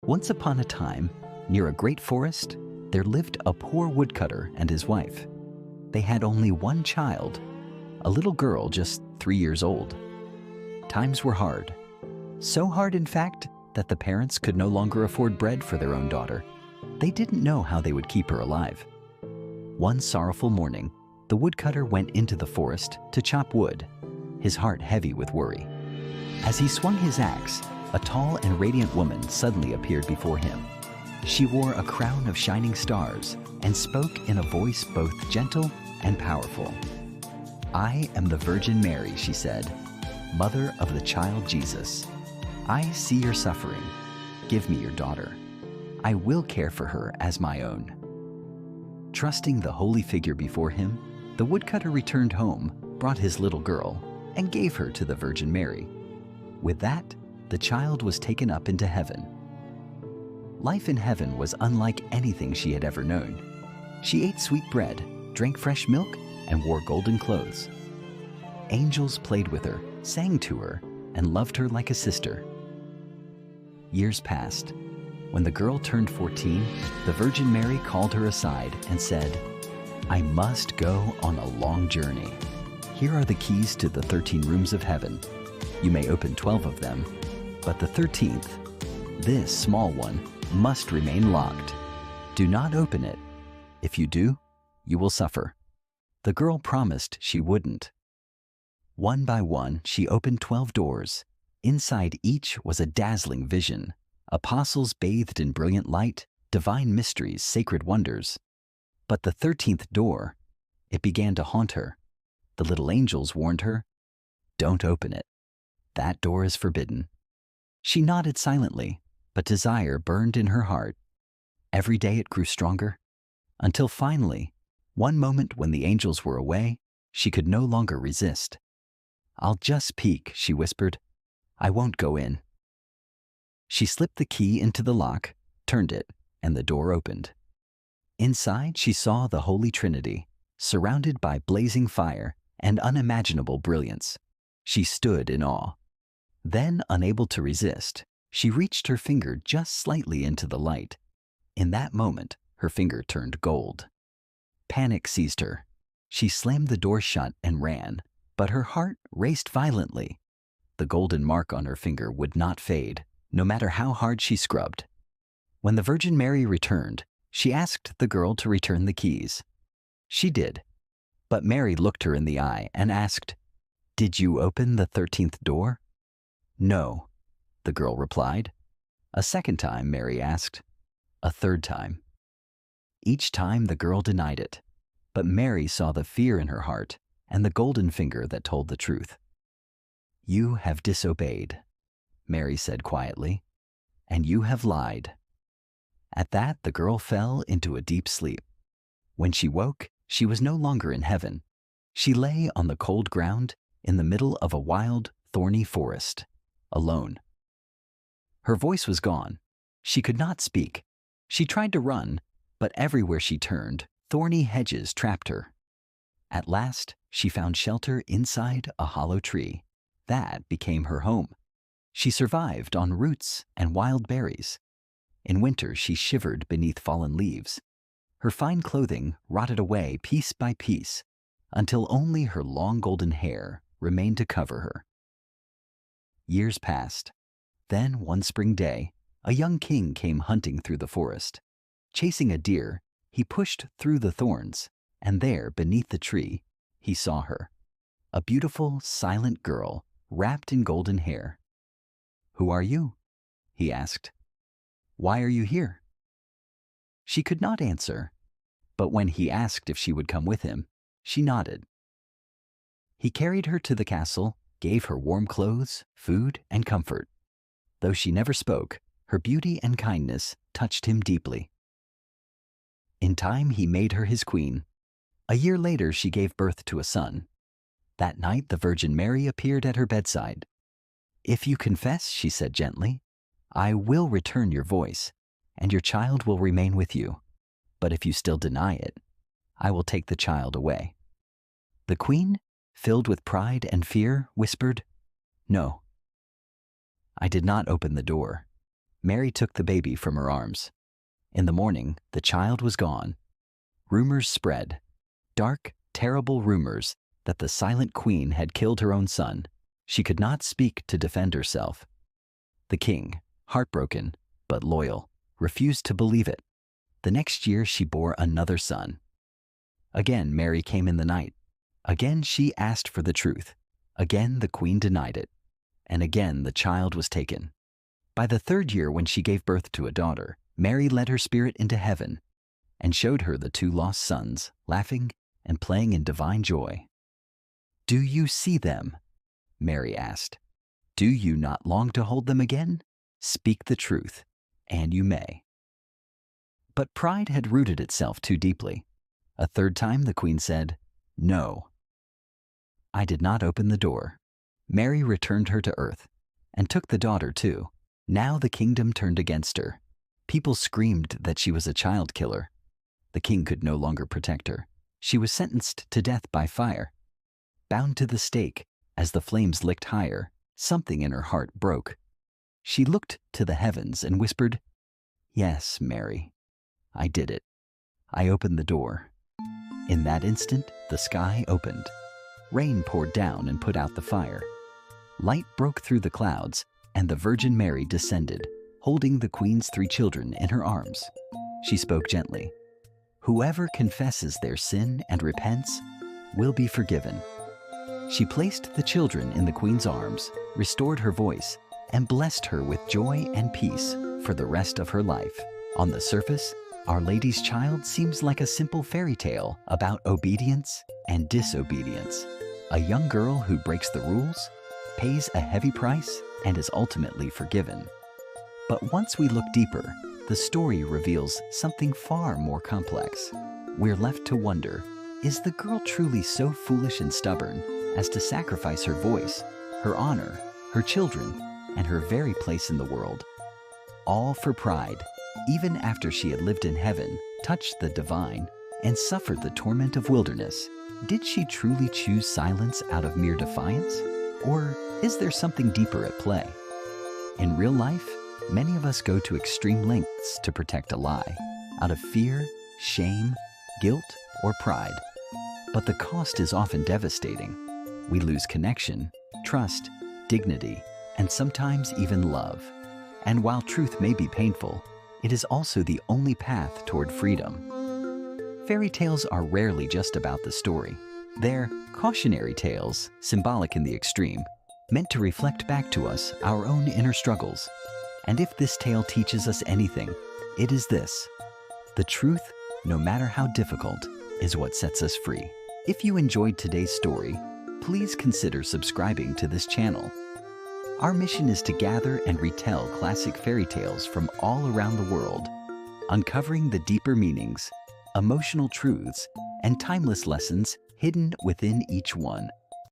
Once upon a time, near a great forest, there lived a poor woodcutter and his wife. They had only one child, a little girl just 3 years old. Times were hard. So hard, in fact, that the parents could no longer afford bread for their own daughter. They didn't know how they would keep her alive. One sorrowful morning, the woodcutter went into the forest to chop wood, his heart heavy with worry. As he swung his axe, a tall and radiant woman suddenly appeared before him. She wore a crown of shining stars and spoke in a voice both gentle and powerful. "I am the Virgin Mary," she said, "mother of the child Jesus. I see your suffering. Give me your daughter. I will care for her as my own." Trusting the holy figure before him, the woodcutter returned home, brought his little girl, and gave her to the Virgin Mary. With that, the child was taken up into heaven. Life in heaven was unlike anything she had ever known. She ate sweet bread, drank fresh milk, and wore golden clothes. Angels played with her, sang to her, and loved her like a sister. Years passed. When the girl turned 14, the Virgin Mary called her aside and said, "I must go on a long journey. Here are the keys to the 13 rooms of heaven. You may open 12 of them, but the 13th, this small one, must remain locked. Do not open it. If you do, you will suffer." The girl promised she wouldn't. One by one, she opened 12 doors. Inside each was a dazzling vision. Apostles bathed in brilliant light, divine mysteries, sacred wonders. But the 13th door, it began to haunt her. The little angels warned her, "Don't open it. That door is forbidden." She nodded silently, but desire burned in her heart. Every day it grew stronger, until finally, one moment when the angels were away, she could no longer resist. "I'll just peek," she whispered. "I won't go in." She slipped the key into the lock, turned it, and the door opened. Inside, she saw the Holy Trinity, surrounded by blazing fire and unimaginable brilliance. She stood in awe. Then, unable to resist, she reached her finger just slightly into the light. In that moment, her finger turned gold. Panic seized her. She slammed the door shut and ran, but her heart raced violently. The golden mark on her finger would not fade, no matter how hard she scrubbed. When the Virgin Mary returned, she asked the girl to return the keys. She did, but Mary looked her in the eye and asked, "Did you open the 13th door?" "No," the girl replied. A second time, Mary asked. A third time. Each time the girl denied it, but Mary saw the fear in her heart and the golden finger that told the truth. "You have disobeyed," Mary said quietly, "and you have lied." At that, the girl fell into a deep sleep. When she woke, she was no longer in heaven. She lay on the cold ground in the middle of a wild, thorny forest, alone. Her voice was gone. She could not speak. She tried to run, but everywhere she turned, thorny hedges trapped her. At last, she found shelter inside a hollow tree. That became her home. She survived on roots and wild berries. In winter, she shivered beneath fallen leaves. Her fine clothing rotted away piece by piece until only her long golden hair remained to cover her. Years passed. Then, one spring day, a young king came hunting through the forest. Chasing a deer, he pushed through the thorns, and there, beneath the tree, he saw her, a beautiful, silent girl wrapped in golden hair. "Who are you?" he asked. "Why are you here?" She could not answer, but when he asked if she would come with him, she nodded. He carried her to the castle, gave her warm clothes, food, and comfort. Though she never spoke, her beauty and kindness touched him deeply. In time, he made her his queen. A year later, she gave birth to a son. That night, the Virgin Mary appeared at her bedside. "If you confess," she said gently, "I will return your voice, and your child will remain with you. But if you still deny it, I will take the child away." The queen, filled with pride and fear, whispered, "No." I did not open the door. Mary took the baby from her arms. In the morning, the child was gone. Rumors spread. Dark, terrible rumors that the silent queen had killed her own son. She could not speak to defend herself. The king, heartbroken but loyal, refused to believe it. The next year she bore another son. Again Mary came in the night. Again she asked for the truth. Again the queen denied it. And again the child was taken. By the third year, when she gave birth to a daughter, Mary led her spirit into heaven and showed her the two lost sons, laughing and playing in divine joy. "Do you see them?" Mary asked. "Do you not long to hold them again? Speak the truth, and you may." But pride had rooted itself too deeply. A third time the queen said, "No." I did not open the door. Mary returned her to earth, and took the daughter too. Now the kingdom turned against her. People screamed that she was a child killer. The king could no longer protect her. She was sentenced to death by fire. Bound to the stake, as the flames licked higher, something in her heart broke. She looked to the heavens and whispered, "Yes, Mary, I did it." I opened the door. In that instant, the sky opened. Rain poured down and put out the fire. Light broke through the clouds, and the Virgin Mary descended, holding the queen's 3 children in her arms. She spoke gently. "Whoever confesses their sin and repents will be forgiven." She placed the children in the queen's arms, restored her voice, and blessed her with joy and peace for the rest of her life. On the surface, Our Lady's Child seems like a simple fairy tale about obedience and disobedience. A young girl who breaks the rules, pays a heavy price, and is ultimately forgiven. But once we look deeper, the story reveals something far more complex. We're left to wonder, is the girl truly so foolish and stubborn as to sacrifice her voice, her honor, her children, and her very place in the world? All for pride, even after she had lived in heaven, touched the divine, and suffered the torment of wilderness. Did she truly choose silence out of mere defiance? Or is there something deeper at play? In real life, many of us go to extreme lengths to protect a lie, out of fear, shame, guilt, or pride. But the cost is often devastating. We lose connection, trust, dignity, and sometimes even love. And while truth may be painful, it is also the only path toward freedom. Fairy tales are rarely just about the story. They're cautionary tales, symbolic in the extreme, meant to reflect back to us our own inner struggles. And if this tale teaches us anything, it is this: the truth, no matter how difficult, is what sets us free. If you enjoyed today's story, please consider subscribing to this channel. Our mission is to gather and retell classic fairy tales from all around the world, uncovering the deeper meanings, emotional truths, and timeless lessons hidden within each one.